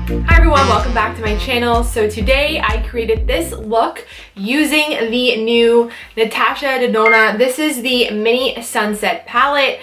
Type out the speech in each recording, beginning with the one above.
Hi everyone, welcome back to my channel. So today I created this look using the new Natasha Denona. This is the mini sunset palette.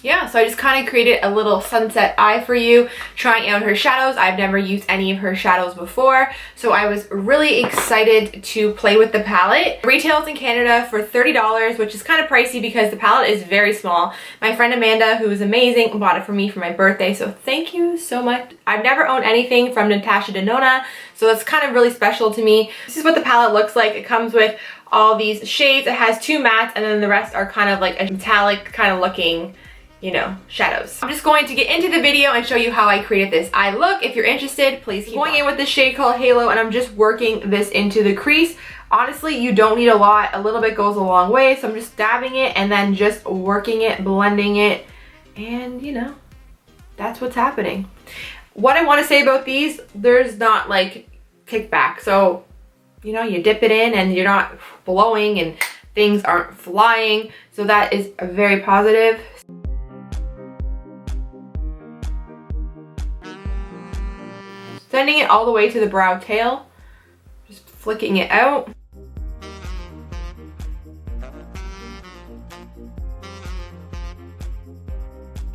Yeah, so I just kind of created a little sunset eye for you, trying out her shadows. I've never used any of her shadows before, so I was really excited to play with the palette. It retails in Canada for $30, which is kind of pricey because the palette is very small. My friend Amanda, who is amazing, bought it for me for my birthday, so thank you so much. I've never owned anything from Natasha Denona, so that's kind of really special to me. This is what the palette looks like. It comes with all these shades. It has two mattes, and then the rest are kind of like a metallic kind of looking, you know, shadows. I'm just going to get into the video and show you how I created this eye look. If you're interested, please keep going in with this shade called Halo, and I'm just working this into the crease. Honestly, you don't need a lot. A little bit goes a long way, so I'm just dabbing it and then just working it, blending it, and you know, that's what's happening. What I want to say about these, there's not like kickback. So, you know, you dip it in and you're not blowing and things aren't flying. So that is very positive. Sending it all the way to the brow tail, just flicking it out.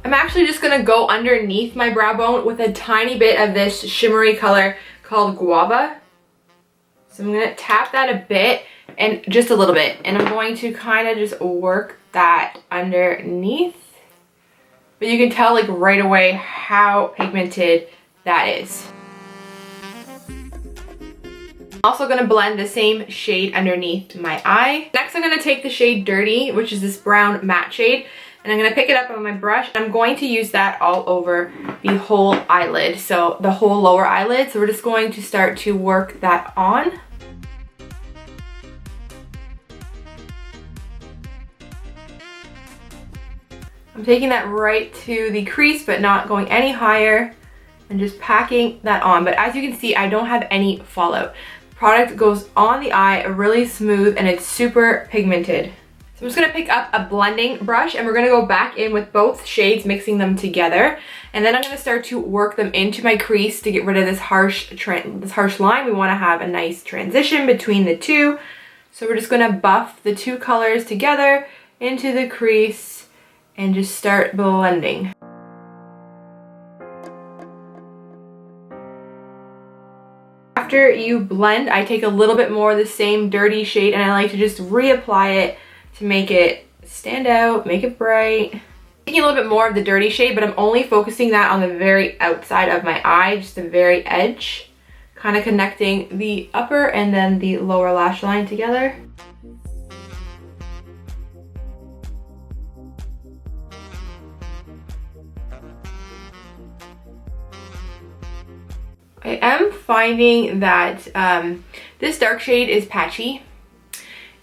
I'm actually just gonna go underneath my brow bone with a tiny bit of this shimmery color called Guava. So I'm gonna tap that a bit, and just a little bit, and I'm going to kind of just work that underneath. But you can tell like right away how pigmented that is. Also going to blend the same shade underneath my eye. Next I'm going to take the shade Dirty, which is this brown matte shade, and I'm going to pick it up on my brush. I'm going to use that all over the whole eyelid, so the whole lower eyelid. So we're just going to start to work that on. I'm taking that right to the crease but not going any higher, and just packing that on. But as you can see, I don't have any fallout. Product goes on the eye really smooth, and it's super pigmented. So I'm just going to pick up a blending brush, and we're going to go back in with both shades, mixing them together, and then I'm going to start to work them into my crease to get rid of this harsh line. We want to have a nice transition between the two, so we're just going to buff the two colors together into the crease and just start blending. After you blend, I take a little bit more of the same Dirty shade, and I like to just reapply it to make it stand out, make it bright. Taking a little bit more of the Dirty shade, but I'm only focusing that on the very outside of my eye, just the very edge, kind of connecting the upper and then the lower lash line together. I am finding that this dark shade is Patchy.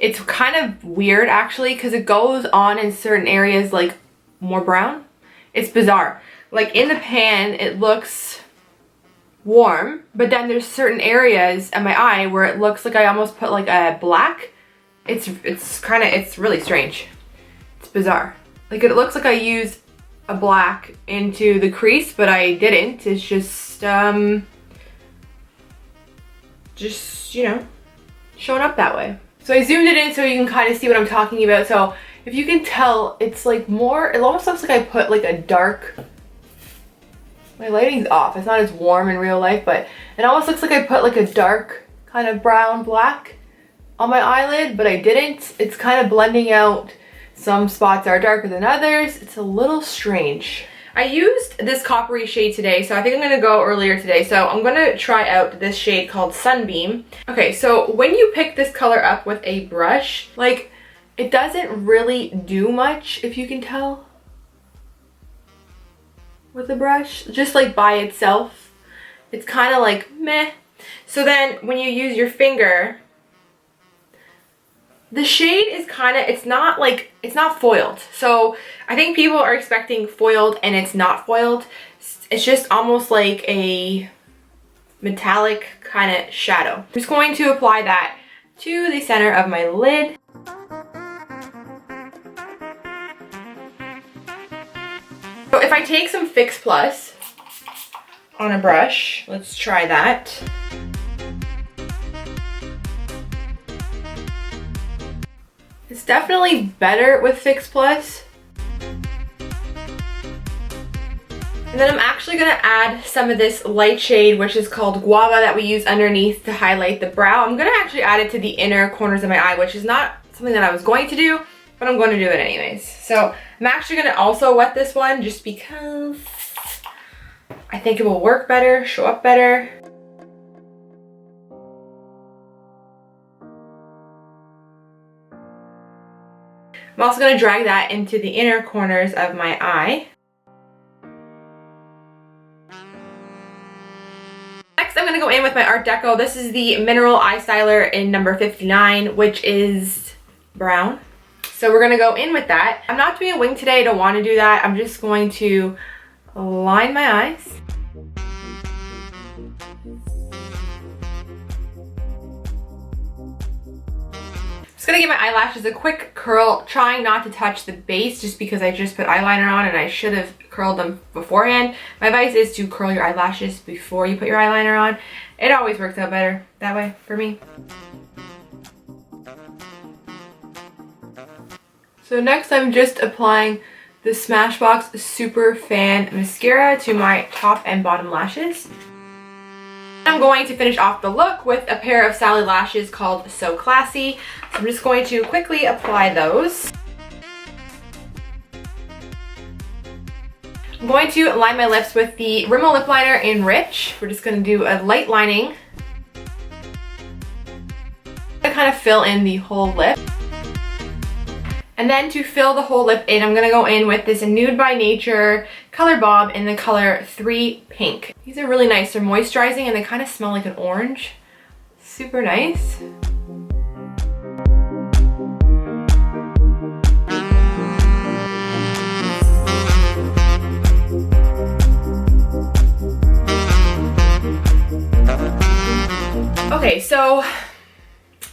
It's kind of weird actually, because it goes on in certain areas like more brown. It's bizarre. Like in the pan it looks warm, but then there's certain areas in my eye where it looks like I almost put like a black. It's really strange. It's bizarre. Like it looks like I used a black into the crease, but I didn't. It's just you know, showing up that way. So I zoomed it in so you can kind of see what I'm talking about. So if you can tell, it's like more, it almost looks like I put like a dark, my lighting's off, it's not as warm in real life, but it almost looks like I put like a dark kind of brown black on my eyelid, but I didn't. It's kind of blending out. Some spots are darker than others. It's a little strange. I used this coppery shade today, so I think I'm going to go earlier today. So I'm going to try out this shade called Sunbeam. Okay, so when you pick this color up with a brush, like, it doesn't really do much, if you can tell, with a brush. Just like by itself, it's kind of like meh. So then when you use your finger, the shade is kind of, it's not foiled. So I think people are expecting foiled, and it's not foiled. It's just almost like a metallic kind of shadow. I'm just going to apply that to the center of my lid. So if I take some Fix Plus on a brush. Let's try that. It's definitely better with Fix Plus. And then I'm actually gonna add some of this light shade, which is called Guava, that we use underneath to highlight the brow. I'm gonna actually add it to the inner corners of my eye, which is not something that I was going to do, but I'm going to do it anyways. So I'm actually gonna also wet this one just because I think it will work better, show up better. I'm also gonna drag that into the inner corners of my eye. Next, I'm gonna go in with my Art Deco. This is the Mineral Eye Styler in number 59, which is brown. So we're gonna go in with that. I'm not doing a wing today, I don't wanna do that. I'm just going to line my eyes. Just gonna give my eyelashes a quick curl, trying not to touch the base just because I just put eyeliner on and I should have curled them beforehand. My advice is to curl your eyelashes before you put your eyeliner on. It always works out better that way for me. So next I'm just applying the Smashbox Super Fan mascara to my top and bottom lashes. I'm going to finish off the look with a pair of Sali lashes called So Classy. So I'm just going to quickly apply those. I'm going to line my lips with the Rimmel lip liner in Rich. We're just going to do a light lining to kind of fill in the whole lip. And then to fill the whole lip in, I'm going to go in with this Nude by Nature Color Balm in the color 3 Pink. These are really nice. They're moisturizing and they kind of smell like an orange. Super nice. Okay, so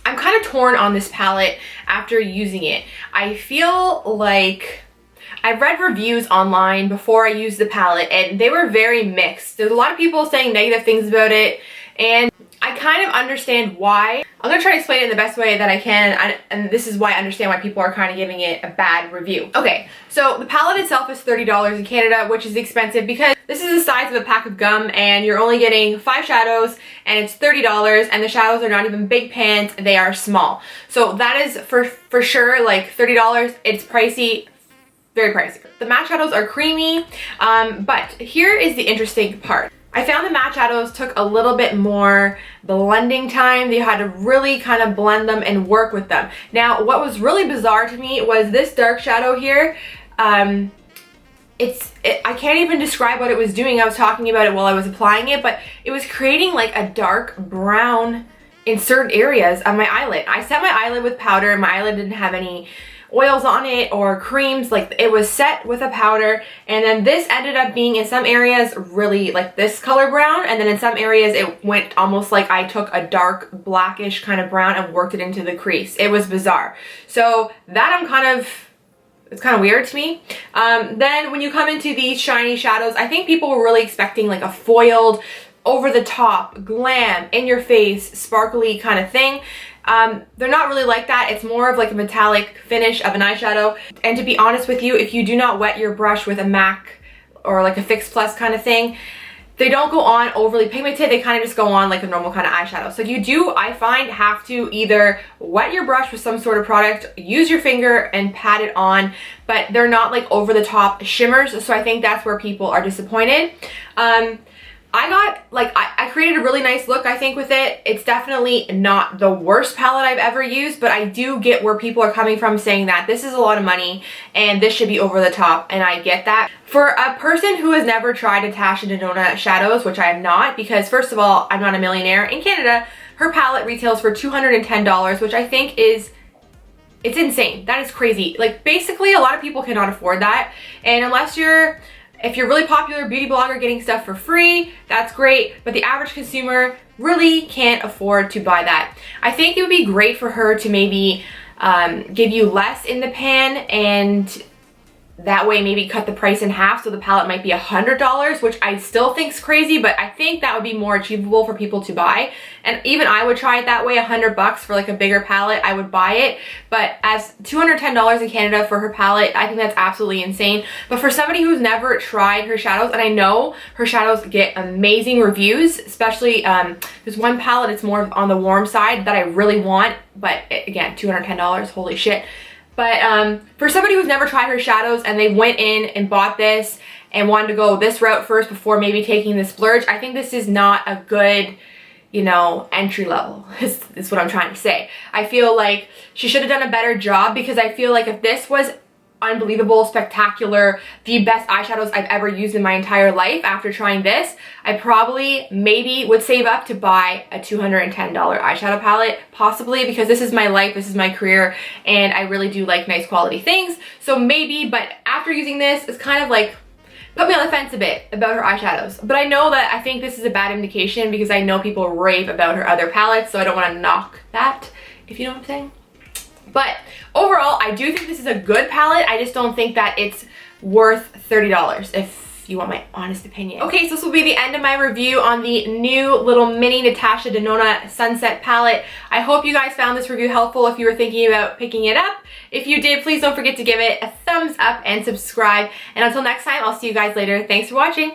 I'm kind of torn on this palette after using it. I feel like I've read reviews online before I used the palette and they were very mixed. There's a lot of people saying negative things about it and I kind of understand why. I'm gonna try to explain it in the best way that I can, and this is why I understand why people are kind of giving it a bad review. Okay, so the palette itself is $30 in Canada, which is expensive because this is the size of a pack of gum and you're only getting 5 shadows and it's $30 and the shadows are not even big pans, they are small. So that is for sure like $30. It's pricey, very pricey. The matte shadows are creamy, but here is the interesting part. I found the matte shadows took a little bit more blending time. They had to really kind of blend them and work with them. Now, what was really bizarre to me was this dark shadow here. I can't even describe what it was doing. I was talking about it while I was applying it, but it was creating like a dark brown in certain areas of my eyelid. I set my eyelid with powder and my eyelid didn't have any oils on it or creams. Like it was set with a powder, and then this ended up being in some areas really like this color brown, and then in some areas it went almost like I took a dark blackish kind of brown and worked it into the crease. It was bizarre. So that it's kind of weird to me. Then when you come into these shiny shadows, I think people were really expecting like a foiled, over the top, glam, in your face, sparkly kind of thing. They're not really like that. It's more of like a metallic finish of an eyeshadow. And to be honest with you, if you do not wet your brush with a MAC or like a Fix Plus kind of thing, they don't go on overly pigmented. They kind of just go on like a normal kind of eyeshadow. So you do, I find, have to either wet your brush with some sort of product, use your finger and pat it on, but they're not like over the top shimmers. So I think that's where people are disappointed. I created a really nice look, I think, with it. It's definitely not the worst palette I've ever used, but I do get where people are coming from saying that this is a lot of money and this should be over the top, and I get that. For a person who has never tried Natasha Denona shadows, which I am not, because first of all, I'm not a millionaire. In Canada, her palette retails for $210, which I think it's insane. That is crazy. Like, basically, a lot of people cannot afford that, and if you're a really popular beauty blogger getting stuff for free, that's great, but the average consumer really can't afford to buy that. I think it would be great for her to maybe give you less in the pan and that way maybe cut the price in half, so the palette might be $100, which I still think is crazy, but I think that would be more achievable for people to buy. And even I would try it that way, $100 for like a bigger palette, I would buy it. But as $210 in Canada for her palette, I think that's absolutely insane. But for somebody who's never tried her shadows, and I know her shadows get amazing reviews, especially there's one palette, it's more on the warm side that I really want, but again, $210, holy shit. But for somebody who's never tried her shadows and they went in and bought this and wanted to go this route first before maybe taking the splurge, I think this is not a good, you know, entry level is what I'm trying to say. I feel like she should have done a better job, because I feel like if this was unbelievable, spectacular, the best eyeshadows I've ever used in my entire life, after trying this, I probably maybe would save up to buy a $210 eyeshadow palette, possibly, because this is my life, this is my career, and I really do like nice quality things. So maybe, but after using this, it's kind of like put me on the fence a bit about her eyeshadows. But I know that I think this is a bad indication, because I know people rave about her other palettes, so I don't want to knock that, if you know what I'm saying. But overall, I do think this is a good palette. I just don't think that it's worth $30, if you want my honest opinion. Okay, so this will be the end of my review on the new little mini Natasha Denona Sunset palette. I hope you guys found this review helpful if you were thinking about picking it up. If you did, please don't forget to give it a thumbs up and subscribe. And until next time, I'll see you guys later. Thanks for watching.